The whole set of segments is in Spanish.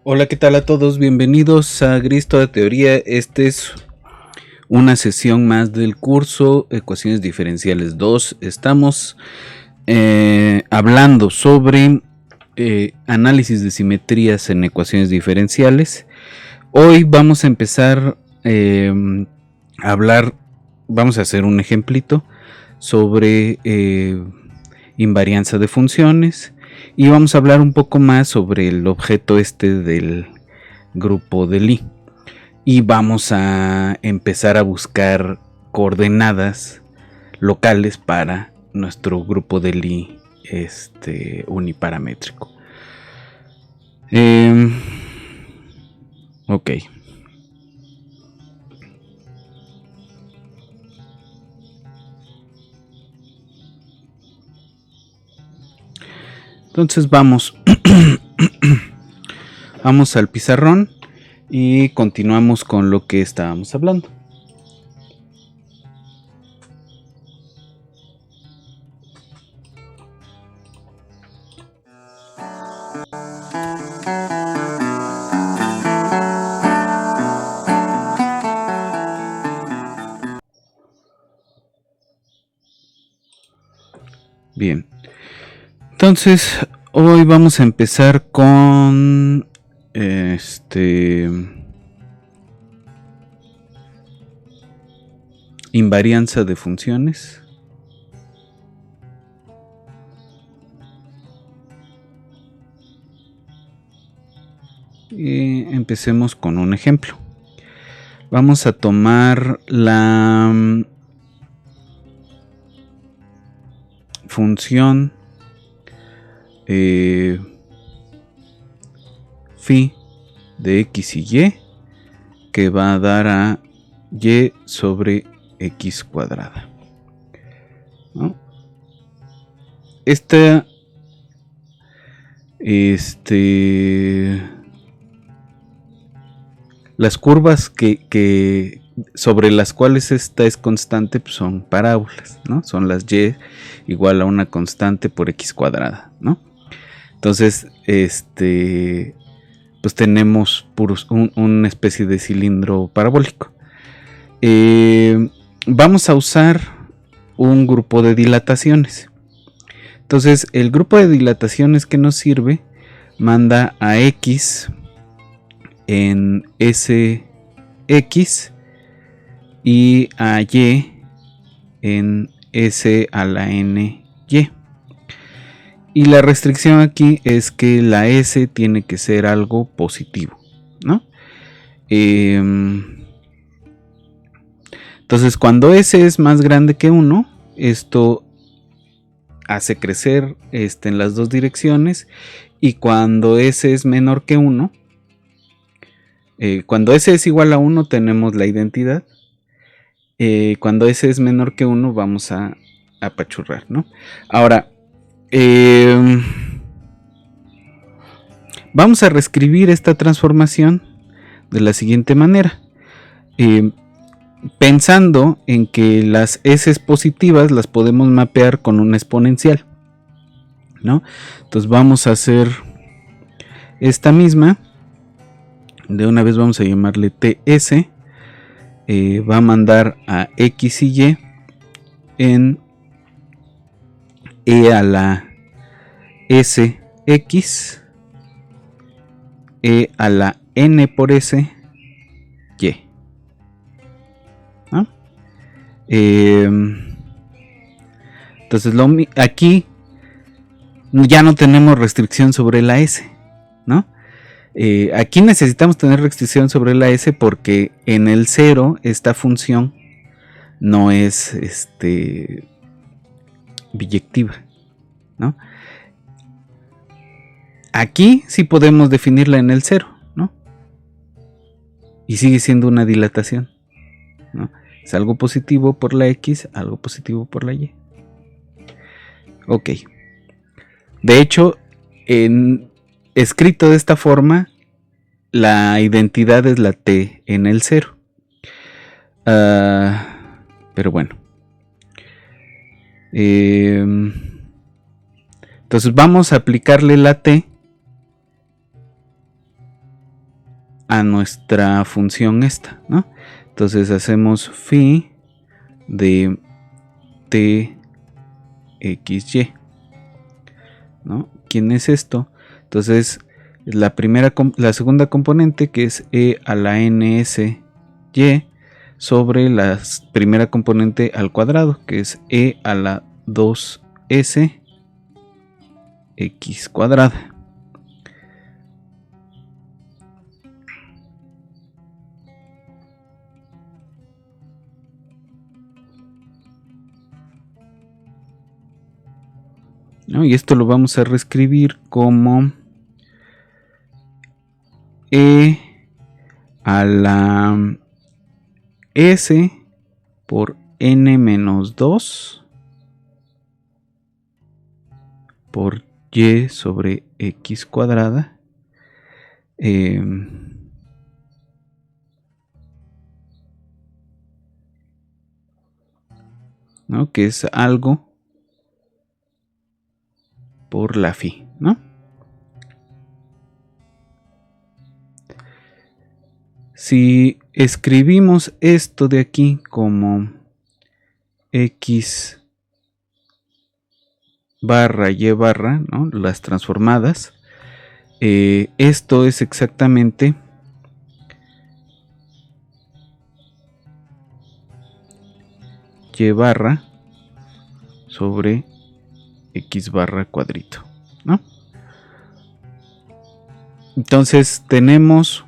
Hola, ¿qué tal a todos? Bienvenidos a Gris Toda Teoría. Este es una sesión más del curso Ecuaciones Diferenciales 2. Estamos hablando sobre análisis de simetrías en ecuaciones diferenciales. Hoy vamos a empezar a hablar, vamos a hacer un ejemplito sobre invarianza de funciones. Y vamos a hablar un poco más sobre el objeto del grupo de Lie. Y vamos a empezar a buscar coordenadas locales para nuestro grupo de Lie uniparamétrico. Ok. Entonces vamos al pizarrón y continuamos con lo que estábamos hablando. Bien. Entonces, hoy vamos a empezar con invarianza de funciones. Y empecemos con un ejemplo. Vamos a tomar la función phi de x y y, que va a dar a y sobre x cuadrada, ¿no? Las curvas que sobre las cuales esta es constante, pues son parábolas, ¿no? Son las y igual a una constante por x cuadrada, ¿no? Entonces, pues tenemos una especie de cilindro parabólico. Vamos a usar un grupo de dilataciones. Entonces, el grupo de dilataciones que nos sirve manda a x en Sx y a y en S a la ny. Y la restricción aquí es que la S tiene que ser algo positivo, ¿no? Entonces, cuando S es más grande que 1, esto hace crecer en las dos direcciones. Y cuando S es menor que 1, cuando S es igual a 1 tenemos la identidad. Cuando S es menor que 1 vamos a apachurrar, ¿no? Ahora, vamos a reescribir esta transformación de la siguiente manera. Pensando en que las S positivas las podemos mapear con una exponencial, ¿no? Entonces vamos a hacer esta misma. De una vez vamos a llamarle TS. Va a mandar a X y Y en E a la SX, E a la N por S, Y. ¿No? Entonces aquí ya no tenemos restricción sobre la S, ¿no? Aquí necesitamos tener restricción sobre la S porque en el 0 esta función no es biyectiva, ¿no? Aquí sí podemos definirla en el 0, ¿no? Y sigue siendo una dilatación, ¿no? Es algo positivo por la X, algo positivo por la Y. Ok. De hecho, escrito de esta forma, la identidad es la T en el 0. Pero bueno. Entonces vamos a aplicarle la T a nuestra función esta, ¿no? Entonces hacemos phi de t xy, ¿no? ¿Quién es esto? Entonces la segunda componente, que es e a la ns y, sobre la primera componente al cuadrado, que es e a la 2s x cuadrada. ¿No? Y esto lo vamos a reescribir como e a la s por n menos 2 por y sobre x cuadrada, ¿no? Que es algo por la phi, ¿no? Si escribimos esto de aquí como x barra y barra, ¿no? Las transformadas, esto es exactamente y barra sobre x barra cuadrito, ¿no? Entonces tenemos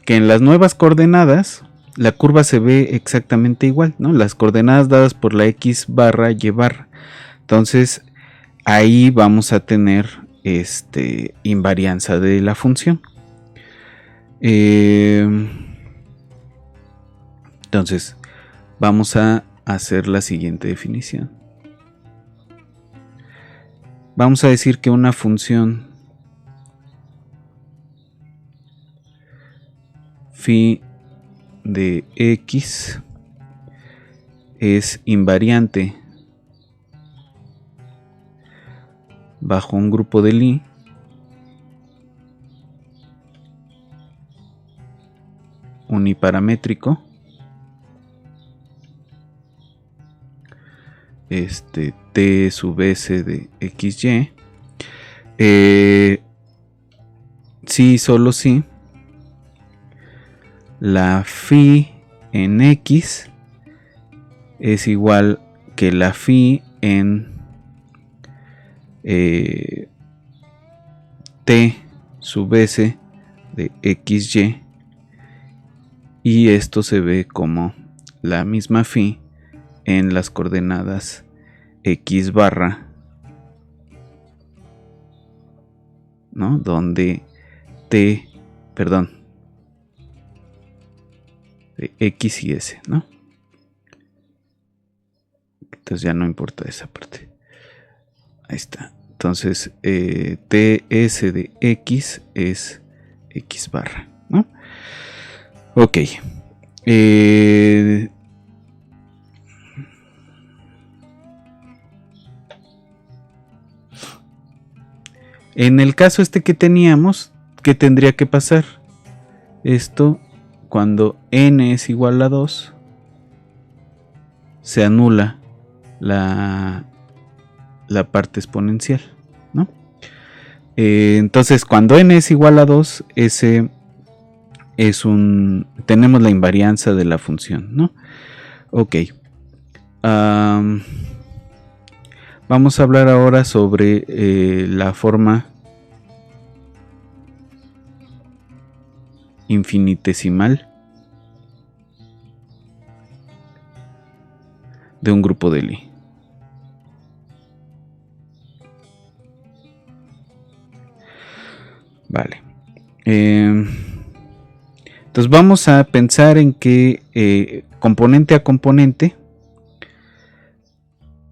que en las nuevas coordenadas la curva se ve exactamente igual, ¿no? Las coordenadas dadas por la x barra y barra. Entonces ahí vamos a tener invarianza de la función. Entonces vamos a hacer la siguiente definición. Vamos a decir que una función phi de x es invariante bajo un grupo de Lie uniparamétrico t sub s de xy, si solo si la phi en x es igual que la phi en t sub s de xy, y esto se ve como la misma phi en las coordenadas x barra, ¿no? Donde de x y s, ¿no? Entonces ya no importa esa parte. Ahí está. Entonces ts de x es x barra, ¿no? Ok. En el caso que teníamos, ¿qué tendría que pasar? Esto, cuando n es igual a 2, se anula la parte exponencial, ¿no? Entonces, cuando n es igual a 2, tenemos la invarianza de la función, ¿no? Ok. Vamos a hablar ahora sobre la forma infinitesimal de un grupo de Lie. Vale. Entonces vamos a pensar en que componente a componente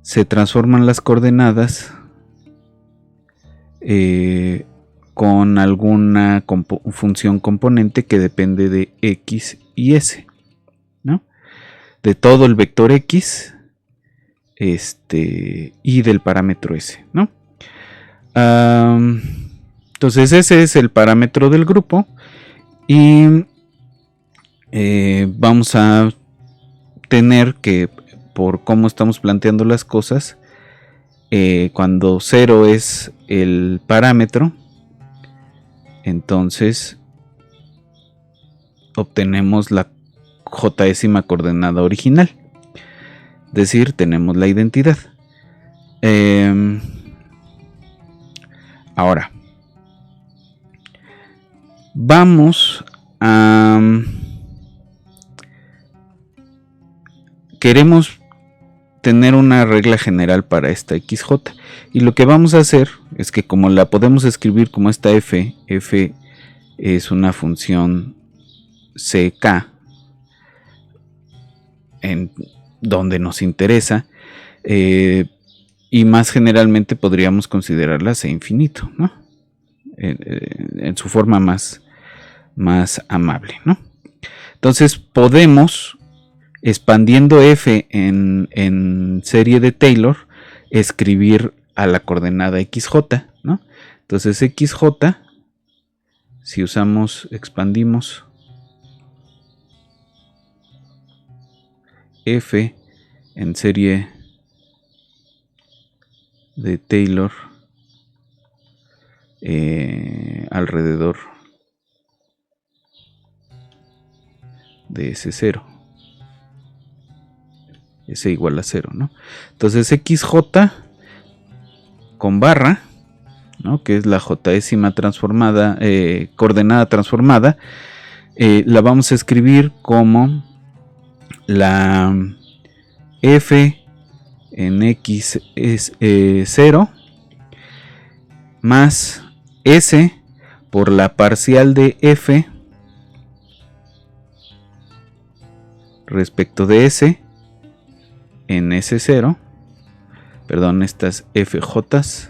se transforman las coordenadas con alguna función componente que depende de x y s, ¿no? De todo el vector x y del parámetro s, ¿no? Entonces ese es el parámetro del grupo, Y vamos a tener que, por cómo estamos planteando las cosas, cuando 0 es el parámetro, entonces obtenemos la jésima coordenada original, es decir, tenemos la identidad. Ahora vamos a queremos tener una regla general para esta XJ, y lo que vamos a hacer es que, como la podemos escribir como esta f es una función ck en donde nos interesa, y más generalmente podríamos considerarla C infinito, ¿no? En su forma más amable, ¿no? Entonces podemos, expandiendo f en serie de Taylor, escribir a la coordenada XJ, ¿no? Entonces XJ, si expandimos f en serie de Taylor alrededor de S0, S igual a 0, ¿no? Entonces XJ con barra, ¿no?, que es la jésima transformada, coordenada transformada, la vamos a escribir como la f en x es 0 más s por la parcial de f respecto de s en S0, perdón, estas FJ,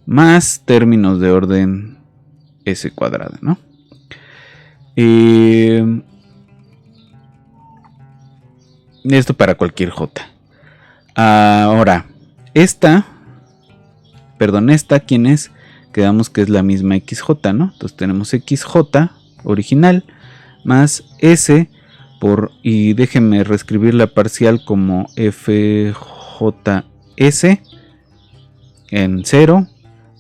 más términos de orden S cuadrada, ¿no? Esto para cualquier J. Ahora, esta, ¿quién es? Quedamos que es la misma XJ, ¿no? Entonces tenemos XJ original más S por, y déjenme reescribir la parcial como FJS en 0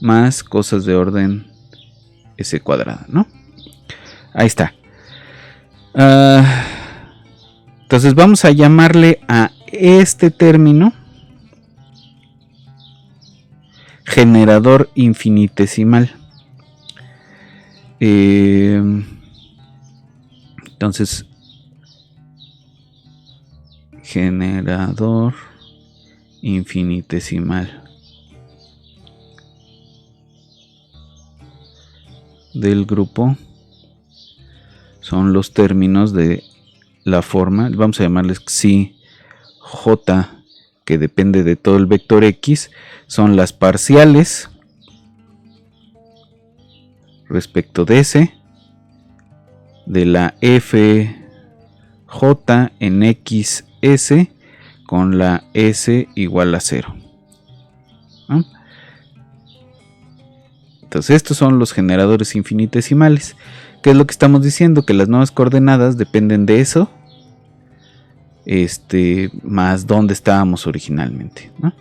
más cosas de orden S cuadrada, ¿no? Ahí está. Entonces vamos a llamarle a este término generador infinitesimal. Entonces, generador infinitesimal del grupo son los términos de la forma, vamos a llamarles xi j, que depende de todo el vector x, son las parciales respecto de s de la f j en xs con la s igual a 0. ¿No? Entonces estos son los generadores infinitesimales. ¿Qué es lo que estamos diciendo? Que las nuevas coordenadas dependen de eso, más donde estábamos originalmente, ¿no?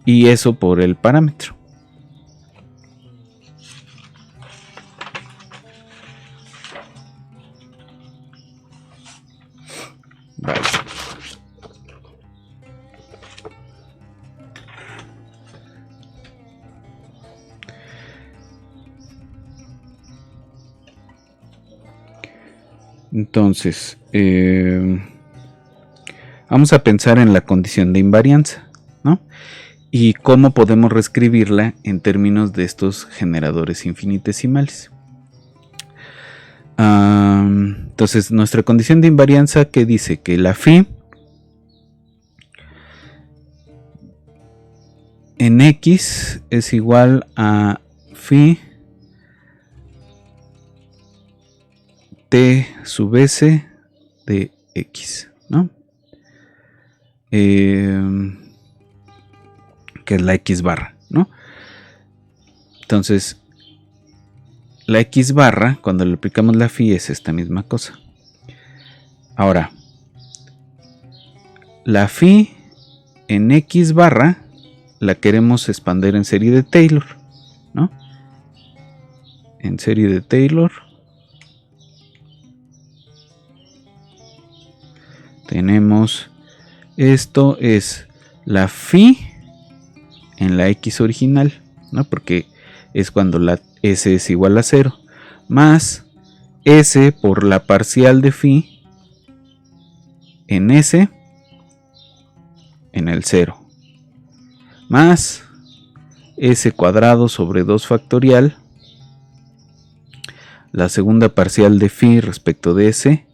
Y eso por el parámetro. Vale. Entonces, vamos a pensar en la condición de invarianza, ¿no? Y cómo podemos reescribirla en términos de estos generadores infinitesimales. Entonces, nuestra condición de invarianza, que dice que la phi en x es igual a phi t sub s de x, ¿no? Que es la x barra, ¿no? Entonces, la X barra, cuando le aplicamos la phi, es esta misma cosa. Ahora, la phi en X barra la queremos expandir en serie de Taylor, ¿no? En serie de Taylor tenemos, esto es la phi en la X original, ¿no? Porque es cuando la S es igual a 0, más S por la parcial de phi en S en el 0, más S cuadrado sobre 2 factorial, la segunda parcial de phi respecto de S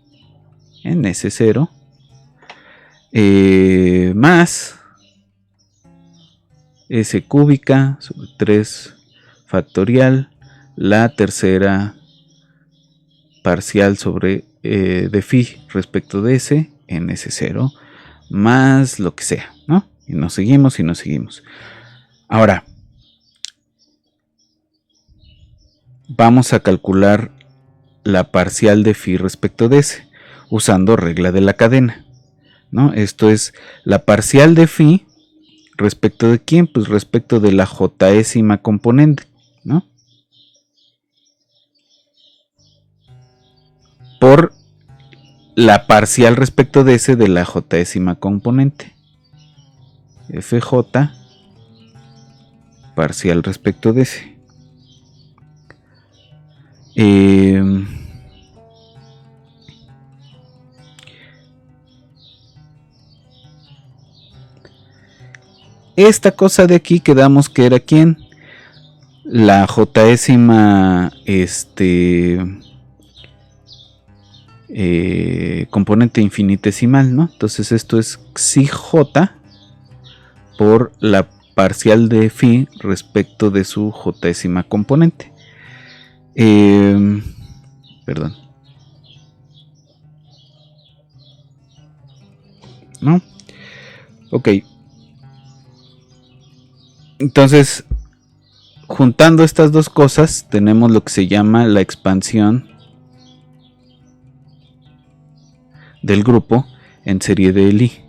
en S0, más S cúbica sobre 3 factorial, la tercera parcial sobre de phi respecto de S en S0, más lo que sea, ¿no? Y nos seguimos y nos seguimos. Ahora, vamos a calcular la parcial de phi respecto de S, usando regla de la cadena, ¿no? Esto es la parcial de phi respecto de quién, pues respecto de la jésima componente, ¿no? Por la parcial respecto de S de la jésima componente. FJ parcial respecto de S. Esta cosa de aquí quedamos que era ¿quién? La jésima componente infinitesimal, ¿no? Entonces esto es xi j por la parcial de phi respecto de su jésima componente. Perdón. ¿No? Ok. Entonces, juntando estas dos cosas, tenemos lo que se llama la expansión del grupo en serie de Lie.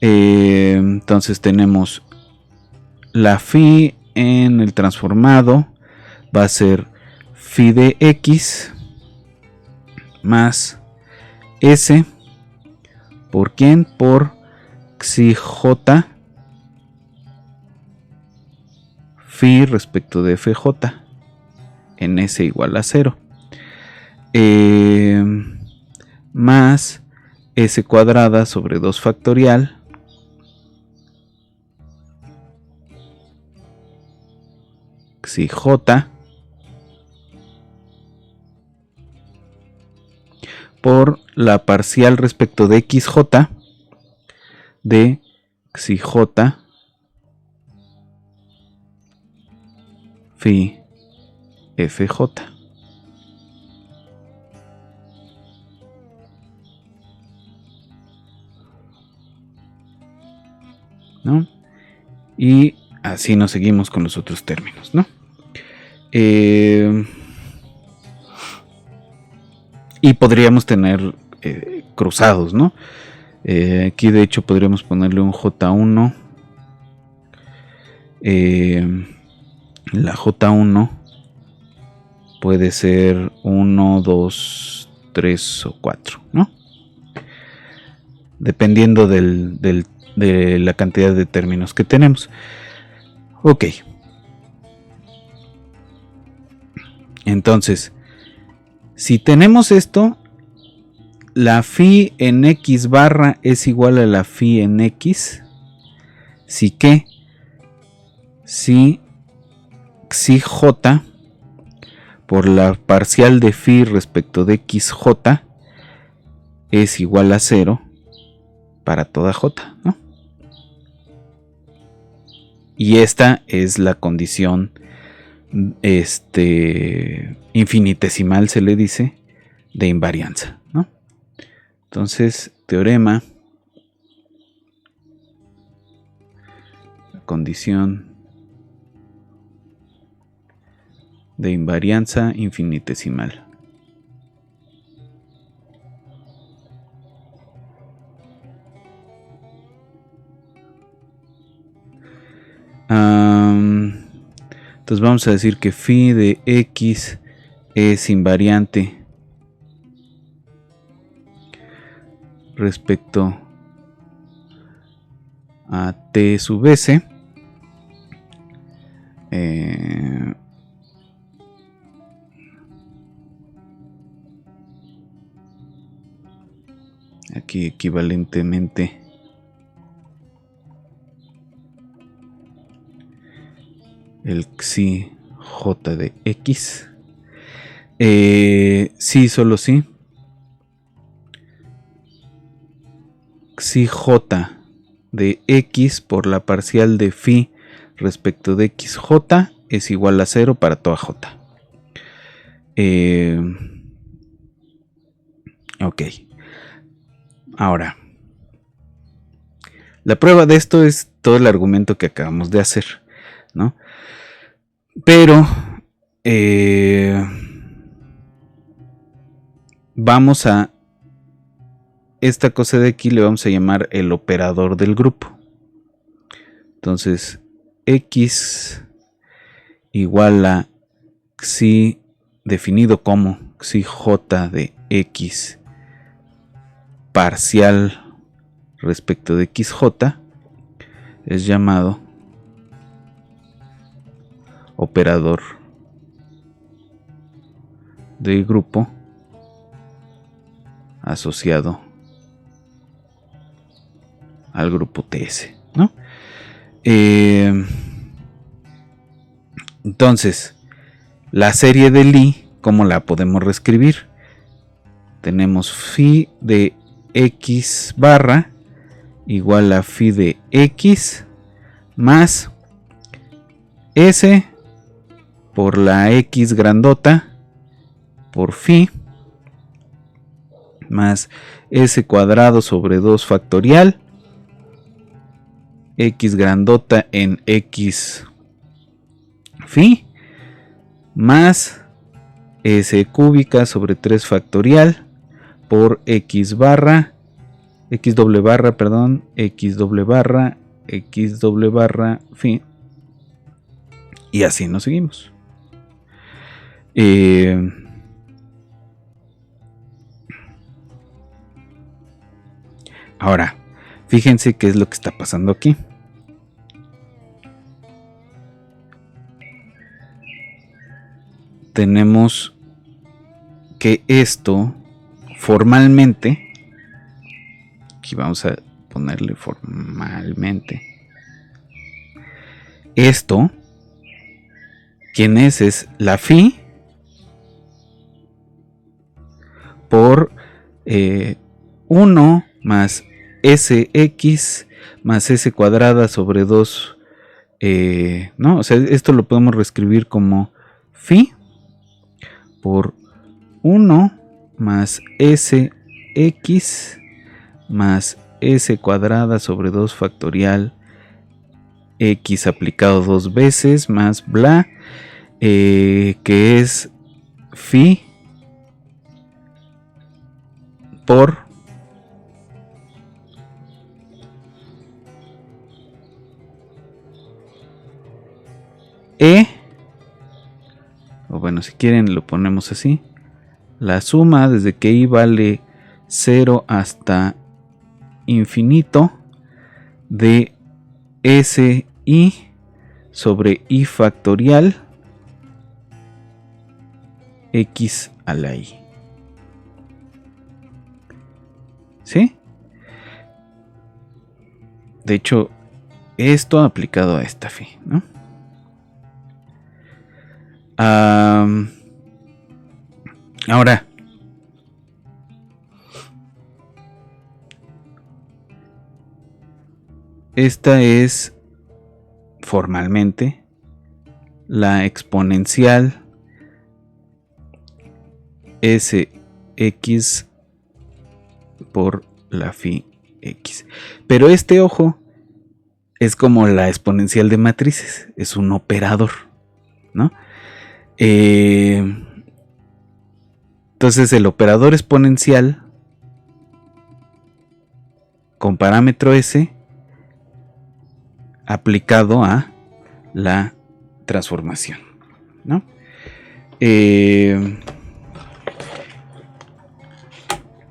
Entonces tenemos la phi en el transformado va a ser phi de x más s por quién, por xi j phi respecto de fj en s igual a 0, más s cuadrada sobre 2 factorial xi j por la parcial respecto de xj de xi j phi fj. ¿No? Y así nos seguimos con los otros términos, ¿no? Y podríamos tener cruzados, ¿no? Aquí de hecho podríamos ponerle un J1. La J1 puede ser 1, 2, 3 o 4, ¿no? Dependiendo de la cantidad de términos que tenemos. Ok. Entonces, si tenemos esto, la phi en x barra es igual a la phi en x, si que si xi j por la parcial de phi respecto de xj es igual a 0 para toda j, ¿no? Y esta es la condición infinitesimal, se le dice, de invarianza, ¿no? Entonces, teorema condición de invarianza infinitesimal. Entonces vamos a decir que phi de x es invariante respecto a t sub s. Aquí equivalentemente el xi j de x. Sí, solo sí. Xi j de x por la parcial de phi respecto de xj es igual a 0 para toda j. Ok. Ahora, la prueba de esto es todo el argumento que acabamos de hacer, ¿no? Pero vamos a esta cosa de aquí le vamos a llamar el operador del grupo. Entonces, x igual a xi definido como xi j de x parcial respecto de xj es llamado operador de grupo asociado al grupo TS, ¿no? Entonces, la serie de Lie, ¿cómo la podemos reescribir? Tenemos phi de x barra igual a phi de x más s por la x grandota por phi más s cuadrado sobre 2 factorial x grandota en x phi más s cúbica sobre 3 factorial por x barra x doble barra phi y así nos seguimos. Ahora, fíjense qué es lo que está pasando aquí. Tenemos que esto formalmente, aquí vamos a ponerle formalmente, esto, ¿quién es? Es la phi por 1 más sx más s cuadrada sobre 2, ¿no? O sea, esto lo podemos reescribir como phi por 1 más sx más s cuadrada sobre 2 factorial x aplicado 2 veces más bla, que es phi por o bueno, si quieren lo ponemos así, la suma desde que i vale 0 hasta infinito de si sobre i factorial x a la i. ¿Sí? De hecho, esto aplicado a esta phi, ¿no? Ahora, esta es formalmente la exponencial sx por la phi x. Pero ojo, es como la exponencial de matrices, es un operador, ¿no? Entonces el operador exponencial con parámetro S aplicado a la transformación, ¿no?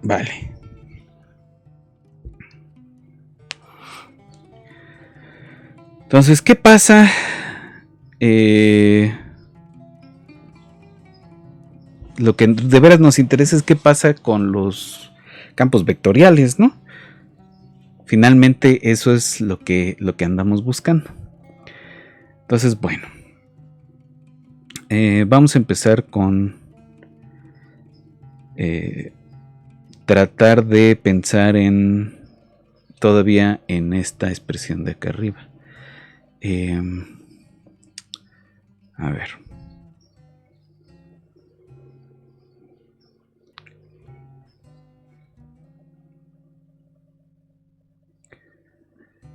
Vale. Entonces, ¿qué pasa? Lo que de veras nos interesa es qué pasa con los campos vectoriales, ¿no? Finalmente eso es lo que andamos buscando. Entonces, bueno, vamos a empezar con tratar de pensar todavía en esta expresión de acá arriba. A ver.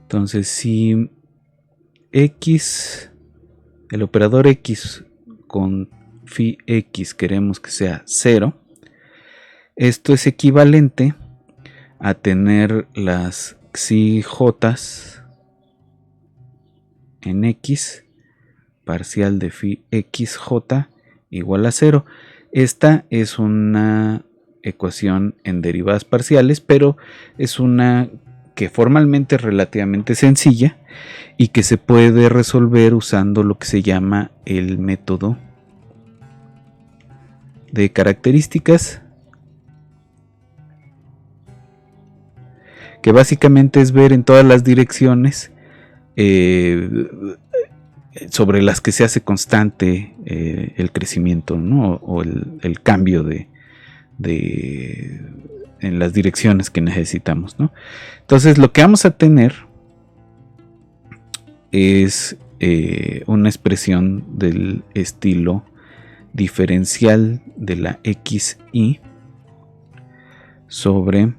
Entonces, si x, el operador x con phi x queremos que sea 0, esto es equivalente a tener las xi j en x parcial de phi xj igual a 0. Esta es una ecuación en derivadas parciales, pero es una que formalmente es relativamente sencilla y que se puede resolver usando lo que se llama el método de características, que básicamente es ver en todas las direcciones sobre las que se hace constante el crecimiento, ¿no? O el cambio en las direcciones que necesitamos, ¿no? Entonces lo que vamos a tener es una expresión del estilo diferencial de la xi sobre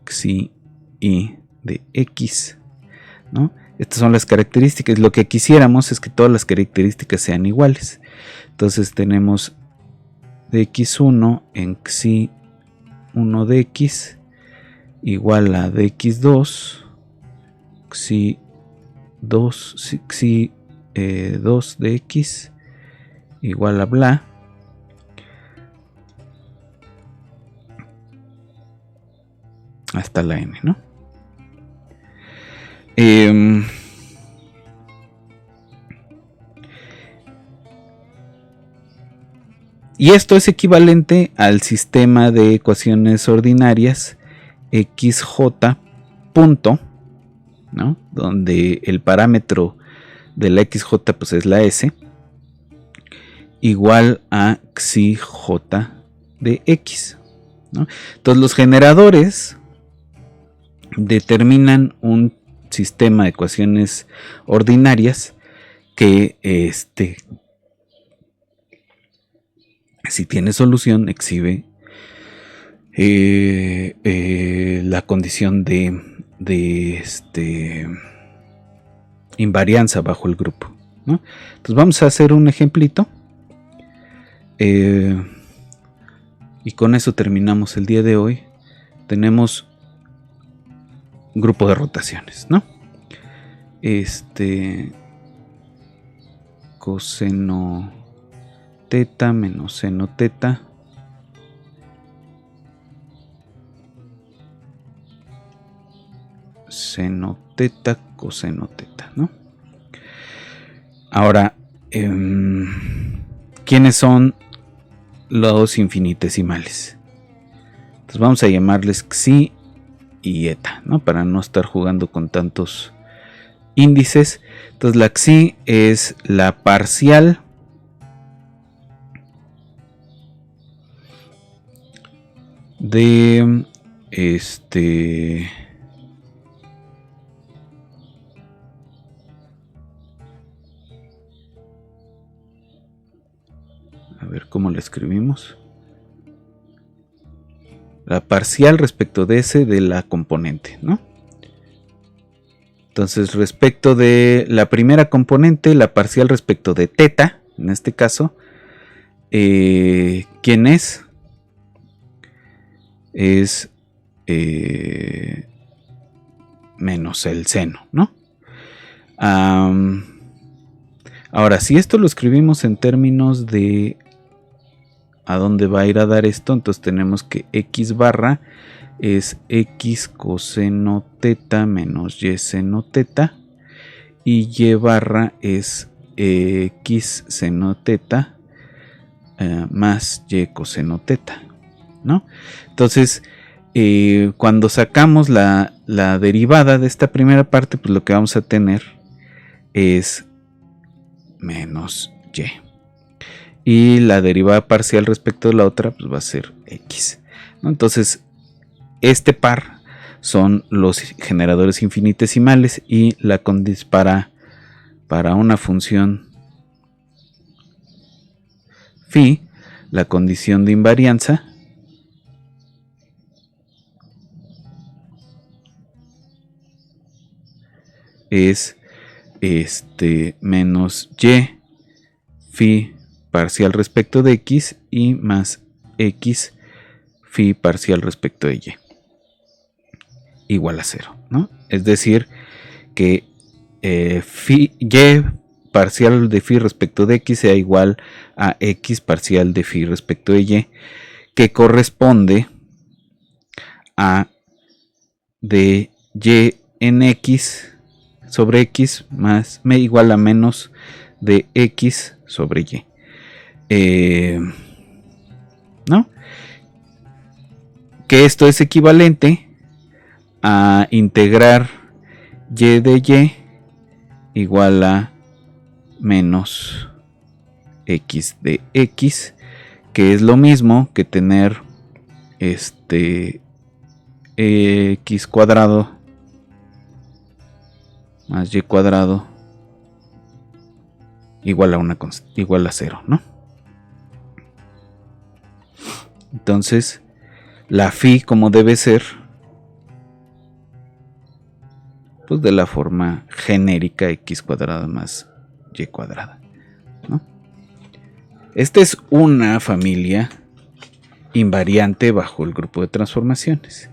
xi de x, ¿no? Estas son las características. Lo que quisiéramos es que todas las características sean iguales. Entonces tenemos dx1 en xi1 de x igual a dx2 xi2 de x igual a bla hasta la n, ¿no? Y esto es equivalente al sistema de ecuaciones ordinarias xj punto, ¿no? Donde el parámetro de la xj pues es la s, igual a xj de x, ¿no? Entonces los generadores determinan un sistema de ecuaciones ordinarias que si tiene solución exhibe la condición de invarianza bajo el grupo, ¿no? Entonces vamos a hacer un ejemplito y con eso terminamos el día de hoy. Tenemos un grupo de rotaciones, ¿no? Coseno teta menos seno teta seno teta coseno teta, ¿no? Ahora, ¿quiénes son los infinitesimales? Entonces vamos a llamarles xi y eta, ¿no? Para no estar jugando con tantos índices. Entonces la xi es la parcial de a ver cómo la escribimos. La parcial respecto de S de la componente, ¿no? Entonces, respecto de la primera componente, la parcial respecto de teta, en este caso, ¿quién es? Es menos el seno, ¿no? Ahora, si esto lo escribimos en términos de a dónde va a ir a dar esto, entonces tenemos que x barra es x coseno teta menos y seno teta, y y barra es x seno teta más y coseno teta, ¿no? Entonces, cuando sacamos la derivada de esta primera parte, pues lo que vamos a tener es menos y. Y la derivada parcial respecto de la otra, pues va a ser x, ¿no? Entonces, este par son los generadores infinitesimales, y la para una función phi, la condición de invarianza es menos y phi parcial respecto de x y más x phi parcial respecto de y igual a 0, ¿no? Es decir, que y parcial de phi respecto de x sea igual a x parcial de phi respecto de y, que corresponde a de y en x sobre x más igual a menos de x sobre y. ¿No? Que esto es equivalente a integrar y de y igual a menos x de x, que es lo mismo que tener x cuadrado más y cuadrado igual a 0, ¿no? Entonces, la phi como debe ser, pues de la forma genérica x cuadrada más y cuadrada, ¿no? Esta es una familia invariante bajo el grupo de transformaciones,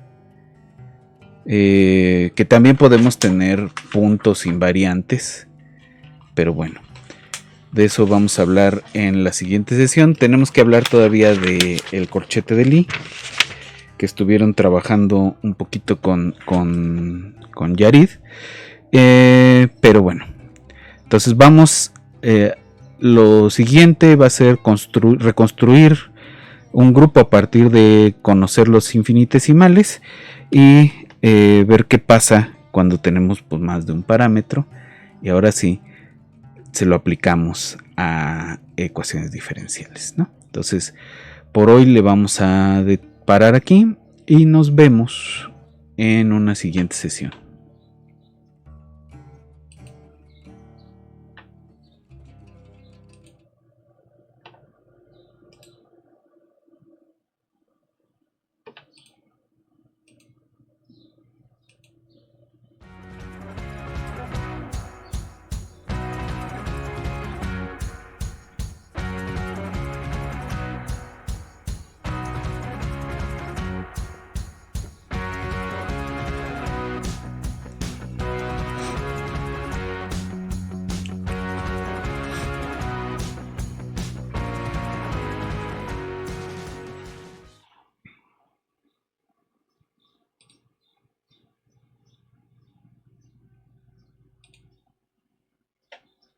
que también podemos tener puntos invariantes, pero bueno, de eso vamos a hablar en la siguiente sesión. Tenemos que hablar todavía del corchete de Lie, que estuvieron trabajando un poquito con Yarid, pero bueno, entonces vamos, lo siguiente va a ser reconstruir un grupo a partir de conocer los infinitesimales y ver qué pasa cuando tenemos pues, más de un parámetro, y ahora sí se lo aplicamos a ecuaciones diferenciales, ¿no? Entonces, por hoy le vamos a parar aquí y nos vemos en una siguiente sesión.